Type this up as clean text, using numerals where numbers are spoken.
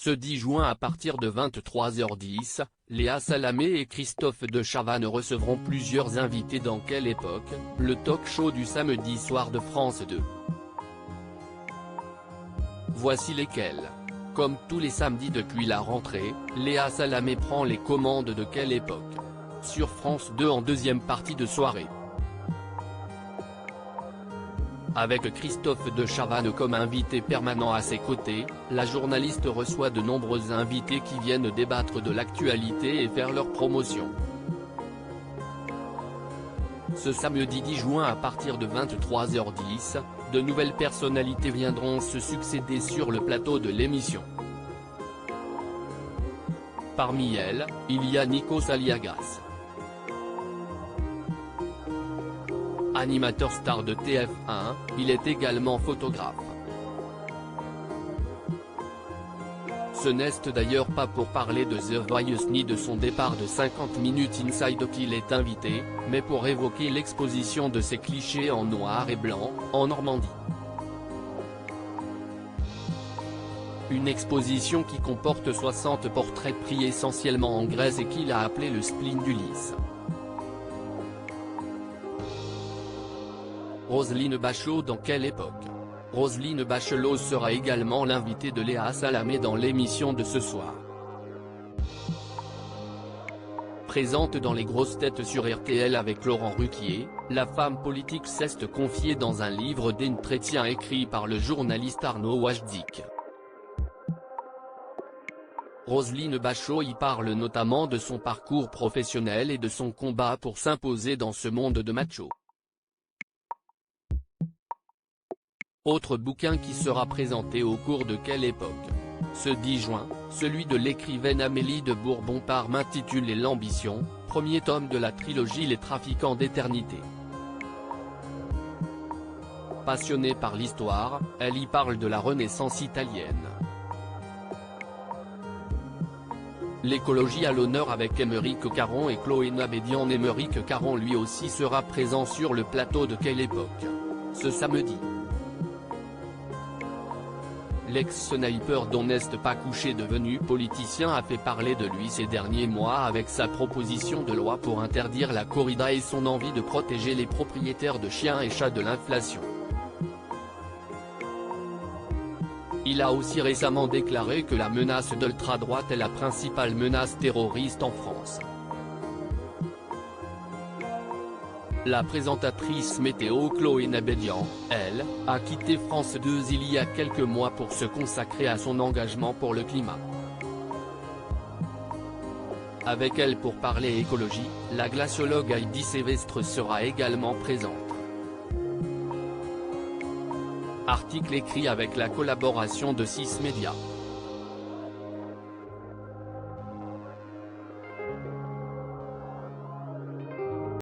Ce 10 juin à partir de 23h10, Léa Salamé et Christophe de Chavannes recevront plusieurs invités dans Quelle Époque, le talk-show du samedi soir de France 2. Voici lesquels. Comme tous les samedis depuis la rentrée, Léa Salamé prend les commandes de Quelle Époque. Sur France 2 en deuxième partie de soirée. Avec Christophe de Chavannes comme invité permanent à ses côtés, la journaliste reçoit de nombreux invités qui viennent débattre de l'actualité et faire leur promotion. Ce samedi 10 juin à partir de 23h10, de nouvelles personnalités viendront se succéder sur le plateau de l'émission. Parmi elles, il y a Nikos Aliagas. Animateur star de TF1, il est également photographe. Ce n'est d'ailleurs pas pour parler de The Voice ni de son départ de 50 minutes inside qu'il est invité, mais pour évoquer l'exposition de ses clichés en noir et blanc, en Normandie. Une exposition qui comporte 60 portraits pris essentiellement en Grèce et qu'il a appelé le spleen d'Ulysse. Roselyne Bachelot dans Quelle Époque. Roselyne Bachelot sera également l'invitée de Léa Salamé dans l'émission de ce soir. Présente dans Les Grosses Têtes sur RTL avec Laurent Ruquier, la femme politique s'est confiée dans un livre d'entretien écrit par le journaliste Arnaud Wajdik. Roselyne Bachelot y parle notamment de son parcours professionnel et de son combat pour s'imposer dans ce monde de machos. Autre bouquin qui sera présenté au cours de Quelle Époque. Ce 10 juin, celui de l'écrivaine Amélie de Bourbon-Parme intitulé L'Ambition, premier tome de la trilogie Les Trafiquants d'éternité. Passionnée par l'histoire, elle y parle de la Renaissance italienne. L'écologie à l'honneur avec Émeric Caron et Chloé Nabédian. Émeric Caron lui aussi sera présent sur le plateau de Quelle Époque. Ce samedi. L'ex-sniper dont n'est pas couché devenu politicien a fait parler de lui ces derniers mois avec sa proposition de loi pour interdire la corrida et son envie de protéger les propriétaires de chiens et chats de l'inflation. Il a aussi récemment déclaré que la menace d'ultra-droite est la principale menace terroriste en France. La présentatrice météo Chloé Nabédian, elle, a quitté France 2 il y a quelques mois pour se consacrer à son engagement pour le climat. Avec elle pour parler écologie, la glaciologue Heidi Sévestre sera également présente. Article écrit avec la collaboration de 6 médias.